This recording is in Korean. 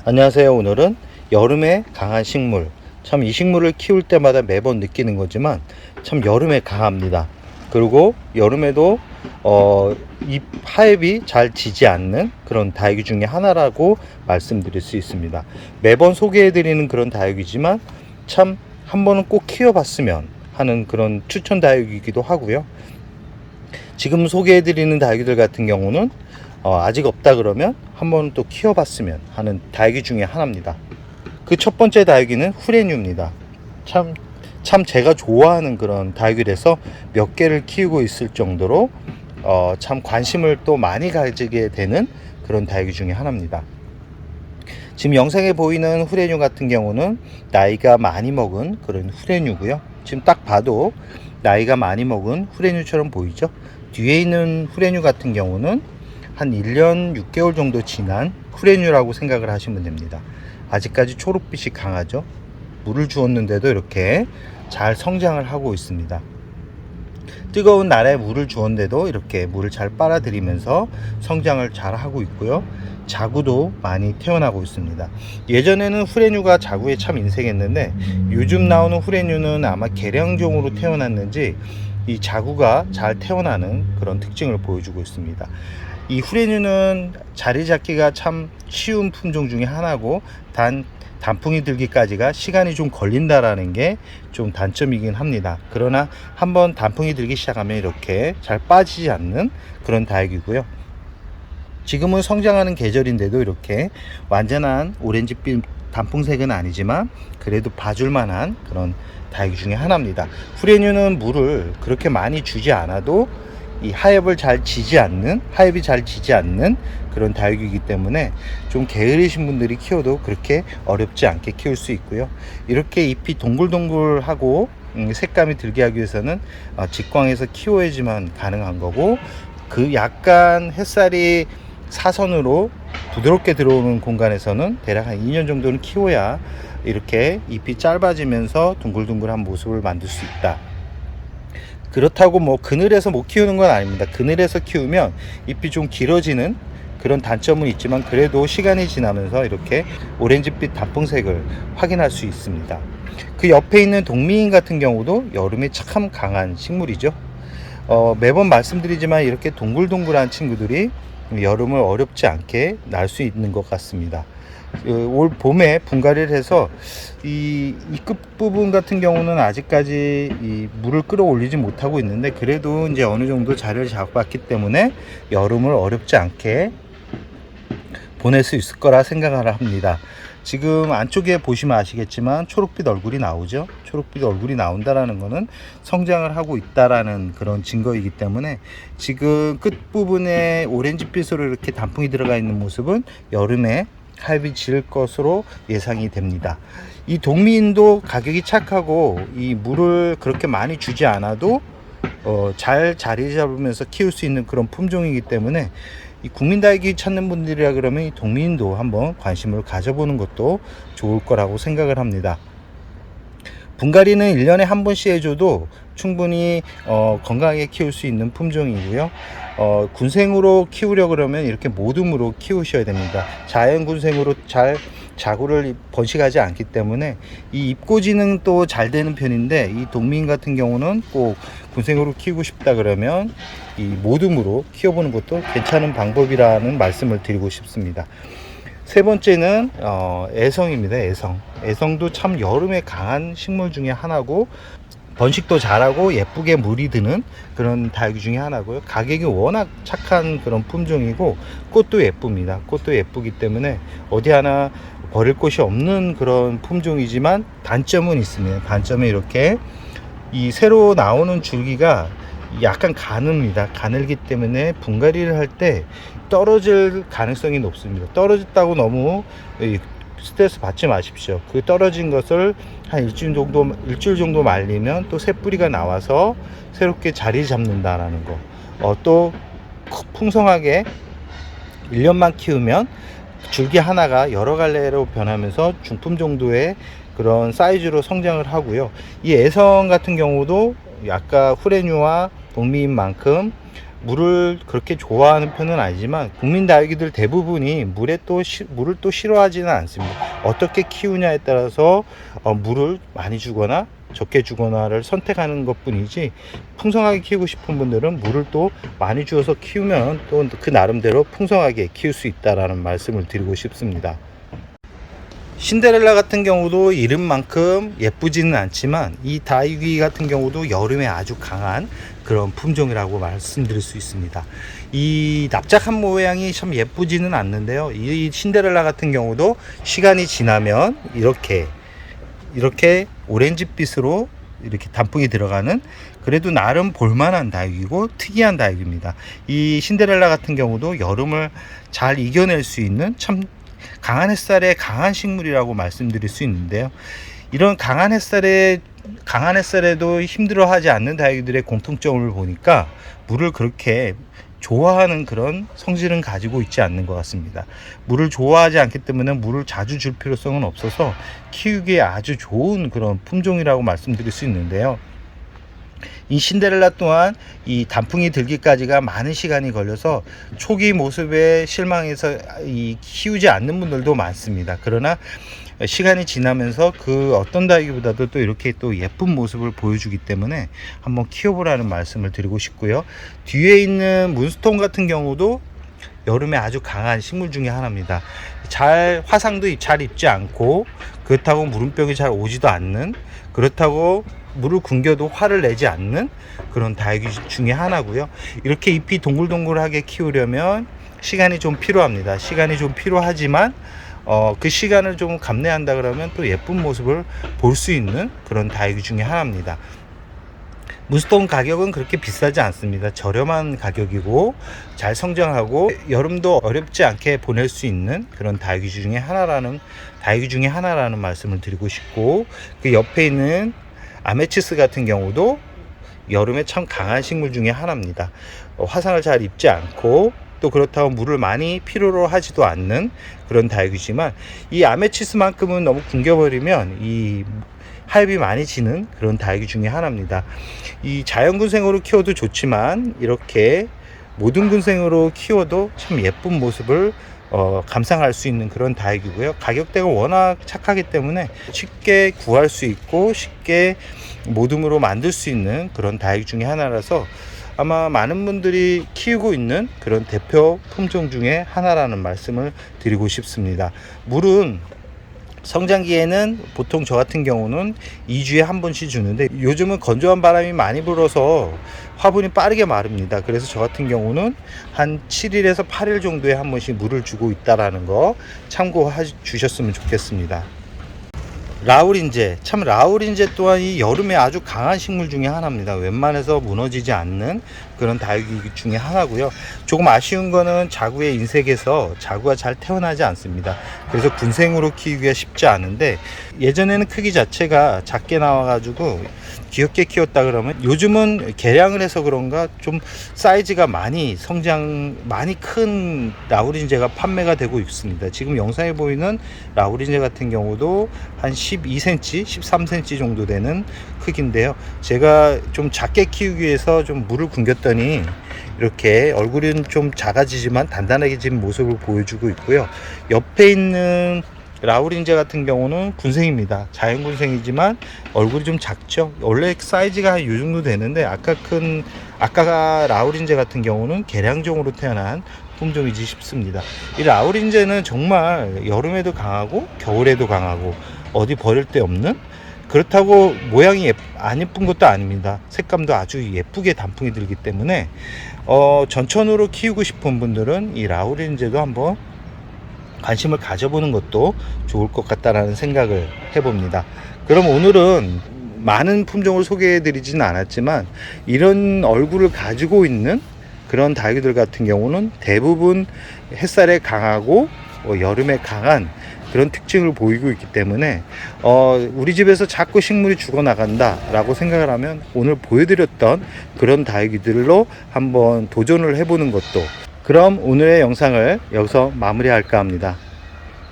안녕하세요. 오늘은 여름에 강한 식물, 참 이 식물을 키울 때마다 매번 느끼는 거지만 참 여름에 강합니다. 그리고 여름에도 잎 하엽이 잘 지지 않는 그런 다육이 중에 하나라고 말씀드릴 수 있습니다. 매번 소개해 드리는 그런 다육이지만 참 한 번은 꼭 키워봤으면 하는 그런 추천 다육이기도 하고요. 지금 소개해 드리는 다육이들 같은 경우는 아직 없다 그러면 한번 또 키워봤으면 하는 다육이 중에 하나입니다. 그 첫 번째 다육이는 후레뉴입니다. 참 제가 좋아하는 그런 다육이라서 몇 개를 키우고 있을 정도로 참 관심을 또 많이 가지게 되는 그런 다육이 중에 하나입니다. 지금 영상에 보이는 후레뉴 같은 경우는 나이가 많이 먹은 그런 후레뉴고요. 지금 딱 봐도 나이가 많이 먹은 후레뉴처럼 보이죠. 뒤에 있는 후레뉴 같은 경우는 한 1년 6개월 정도 지난 후레뉴라고 생각을 하시면 됩니다. 아직까지 초록빛이 강하죠. 물을 주었는데도 이렇게 잘 성장을 하고 있습니다. 뜨거운 날에 물을 주었는데도 이렇게 물을 잘 빨아들이면서 성장을 잘 하고 있고요. 자구도 많이 태어나고 있습니다. 예전에는 후레뉴가 자구에 참 인색했는데 요즘 나오는 후레뉴는 아마 개량종으로 태어났는지 이 자구가 잘 태어나는 그런 특징을 보여주고 있습니다. 이 후레뉴는 자리 잡기가 참 쉬운 품종 중에 하나고 단풍이 들기까지가 시간이 좀 걸린다라는 게 좀 단점이긴 합니다. 그러나 한번 단풍이 들기 시작하면 이렇게 잘 빠지지 않는 그런 다육이고요. 지금은 성장하는 계절인데도 이렇게 완전한 오렌지빛 단풍색은 아니지만 그래도 봐줄 만한 그런 다육이 중에 하나입니다. 후레뉴는 물을 그렇게 많이 주지 않아도 이 하엽이 잘 지지 않는 그런 다육이기 때문에 좀 게으르신 분들이 키워도 그렇게 어렵지 않게 키울 수 있고요. 이렇게 잎이 동글동글하고 색감이 들게 하기 위해서는 직광에서 키워야지만 가능한 거고, 그 약간 햇살이 사선으로 부드럽게 들어오는 공간에서는 대략 한 2년 정도는 키워야 이렇게 잎이 짧아지면서 둥글둥글한 모습을 만들 수 있다. 그렇다고 뭐 그늘에서 못 키우는 건 아닙니다. 그늘에서 키우면 잎이 좀 길어지는 그런 단점은 있지만 그래도 시간이 지나면서 이렇게 오렌지빛 단풍색을 확인할 수 있습니다. 그 옆에 있는 동미인 같은 경우도 여름에 참 강한 식물이죠. 매번 말씀드리지만 이렇게 동글동글한 친구들이 여름을 어렵지 않게 날 수 있는 것 같습니다. 올 봄에 분갈이를 해서 이 끝부분 같은 경우는 아직까지 이 물을 끌어올리지 못하고 있는데 그래도 이제 어느 정도 자리를 잡았기 때문에 여름을 어렵지 않게 보낼 수 있을 거라 생각을 합니다. 지금 안쪽에 보시면 아시겠지만 초록빛 얼굴이 나오죠. 초록빛 얼굴이 나온다라는 것은 성장을 하고 있다라는 그런 증거이기 때문에 지금 끝부분에 오렌지빛으로 이렇게 단풍이 들어가 있는 모습은 여름에 하엽이 질 것으로 예상이 됩니다. 이 동미인도 가격이 착하고 이 물을 그렇게 많이 주지 않아도 잘 자리 잡으면서 키울 수 있는 그런 품종이기 때문에 이 국민다육이 찾는 분들이라 그러면 이 동미인도 한번 관심을 가져보는 것도 좋을 거라고 생각을 합니다. 분갈이는 1년에 한 번씩 해줘도 충분히 건강하게 키울 수 있는 품종이고요. 군생으로 키우려 그러면 이렇게 모둠으로 키우셔야 됩니다. 자연 군생으로 잘 자구를 번식하지 않기 때문에 이 잎꽂이는 또 잘 되는 편인데 이 동미인 같은 경우는 꼭 군생으로 키우고 싶다 그러면 이 모둠으로 키워보는 것도 괜찮은 방법이라는 말씀을 드리고 싶습니다. 세 번째는 애성입니다. 애성도 참 여름에 강한 식물 중에 하나고 번식도 잘하고 예쁘게 물이 드는 그런 다육이 중에 하나고요. 가격이 워낙 착한 그런 품종이고 꽃도 예쁩니다. 꽃도 예쁘기 때문에 어디 하나 버릴 곳이 없는 그런 품종이지만 단점은 있습니다. 단점은 이렇게 이 새로 나오는 줄기가 약간 가늘기 때문에 분갈이를 할 때 떨어질 가능성이 높습니다. 떨어졌다고 너무 스트레스 받지 마십시오. 그 떨어진 것을 한 일주일 정도 말리면 또 새 뿌리가 나와서 새롭게 자리 잡는다라는 거. 또 풍성하게 1년만 키우면 줄기 하나가 여러 갈래로 변하면서 중품 정도의 그런 사이즈로 성장을 하고요. 이 애성 같은 경우도 아까 후레뉴와 동미인만큼 물을 그렇게 좋아하는 편은 아니지만 국민 다육이들 대부분이 물을 또 싫어하지는 않습니다. 어떻게 키우냐에 따라서 물을 많이 주거나 적게 주거나를 선택하는 것 뿐이지, 풍성하게 키우고 싶은 분들은 물을 또 많이 주어서 키우면 또 그 나름대로 풍성하게 키울 수 있다라는 말씀을 드리고 싶습니다. 신데렐라 같은 경우도 이름만큼 예쁘지는 않지만 이 다육이 같은 경우도 여름에 아주 강한 그런 품종이라고 말씀드릴 수 있습니다. 이 납작한 모양이 참 예쁘지는 않는데요, 이 신데렐라 같은 경우도 시간이 지나면 이렇게 오렌지빛으로 이렇게 단풍이 들어가는, 그래도 나름 볼만한 다육이고 특이한 다육입니다. 이 신데렐라 같은 경우도 여름을 잘 이겨낼 수 있는 참 강한 햇살에 강한 식물이라고 말씀드릴 수 있는데요, 이런 강한 햇살에도 힘들어하지 않는 다육이들의 공통점을 보니까 물을 그렇게 좋아하는 그런 성질은 가지고 있지 않는 것 같습니다. 물을 좋아하지 않기 때문에 물을 자주 줄 필요성은 없어서 키우기에 아주 좋은 그런 품종이라고 말씀드릴 수 있는데요, 이 신데렐라 또한 이 단풍이 들기까지가 많은 시간이 걸려서 초기 모습에 실망해서 키우지 않는 분들도 많습니다. 그러나 시간이 지나면서 그 어떤 다육이보다도 또 이렇게 또 예쁜 모습을 보여주기 때문에 한번 키워보라는 말씀을 드리고 싶고요. 뒤에 있는 문스톤 같은 경우도 여름에 아주 강한 식물 중에 하나입니다. 화상도 잘 입지 않고, 그렇다고 무름병이 잘 오지도 않는, 그렇다고 물을 굶겨도 화를 내지 않는 그런 다육이 중에 하나고요. 이렇게 잎이 동글동글하게 키우려면 시간이 좀 필요합니다. 시간이 좀 필요하지만 그 시간을 좀 감내한다 그러면 또 예쁜 모습을 볼 수 있는 그런 다육이 중에 하나입니다. 문스톤 가격은 그렇게 비싸지 않습니다. 저렴한 가격이고 잘 성장하고 여름도 어렵지 않게 보낼 수 있는 그런 다육이 중에 하나라는 말씀을 드리고 싶고, 그 옆에 있는 아메치스 같은 경우도 여름에 참 강한 식물 중에 하나입니다. 화상을 잘 입지 않고 또 그렇다고 물을 많이 필요로 하지도 않는 그런 다육이지만, 이 아메치스만큼은 너무 굶겨버리면 이 하엽이 많이 지는 그런 다육이 중에 하나입니다. 이 자연군생으로 키워도 좋지만 이렇게 모든 군생으로 키워도 참 예쁜 모습을 감상할 수 있는 그런 다육이고요. 가격대가 워낙 착하기 때문에 쉽게 구할 수 있고 쉽게 모둠으로 만들 수 있는 그런 다육이 중에 하나라서 아마 많은 분들이 키우고 있는 그런 대표 품종 중에 하나라는 말씀을 드리고 싶습니다. 물은 성장기에는 보통 저 같은 경우는 2주에 한 번씩 주는데, 요즘은 건조한 바람이 많이 불어서 화분이 빠르게 마릅니다. 그래서 저 같은 경우는 한 7일에서 8일 정도에 한 번씩 물을 주고 있다라는 거 참고해 주셨으면 좋겠습니다. 라우린제 또한 이 여름에 아주 강한 식물 중에 하나입니다. 웬만해서 무너지지 않는 그런 다육이 중에 하나고요. 조금 아쉬운 거는 자구의 인색에서 자구가 잘 태어나지 않습니다. 그래서 군생으로 키우기가 쉽지 않은데, 예전에는 크기 자체가 작게 나와가지고 귀엽게 키웠다 그러면 요즘은 개량을 해서 그런가 좀 사이즈가 많이 큰 라우린제가 판매가 되고 있습니다. 지금 영상에 보이는 라우린제 같은 경우도 한 12cm, 13cm 정도 되는 크기인데요. 제가 좀 작게 키우기 위해서 좀 물을 굶겼더니 이렇게 얼굴은 좀 작아지지만 단단해진 모습을 보여주고 있고요. 옆에 있는 라우린제 같은 경우는 군생입니다. 자연 군생이지만 얼굴이 좀 작죠. 원래 사이즈가 한 이 정도 되는데 아까 라우린제 같은 경우는 개량종으로 태어난 품종이지 싶습니다. 이 라우린제는 정말 여름에도 강하고 겨울에도 강하고 어디 버릴 데 없는, 그렇다고 모양이 안 예쁜 것도 아닙니다. 색감도 아주 예쁘게 단풍이 들기 때문에 전천후로 키우고 싶은 분들은 이 라우린제도 한번 관심을 가져보는 것도 좋을 것 같다라는 생각을 해봅니다. 그럼 오늘은 많은 품종을 소개해 드리지는 않았지만 이런 얼굴을 가지고 있는 그런 다육이들 같은 경우는 대부분 햇살에 강하고 여름에 강한 그런 특징을 보이고 있기 때문에 우리 집에서 자꾸 식물이 죽어나간다 라고 생각을 하면 오늘 보여드렸던 그런 다육이들로 한번 도전을 해보는 것도. 그럼 오늘의 영상을 여기서 마무리할까 합니다.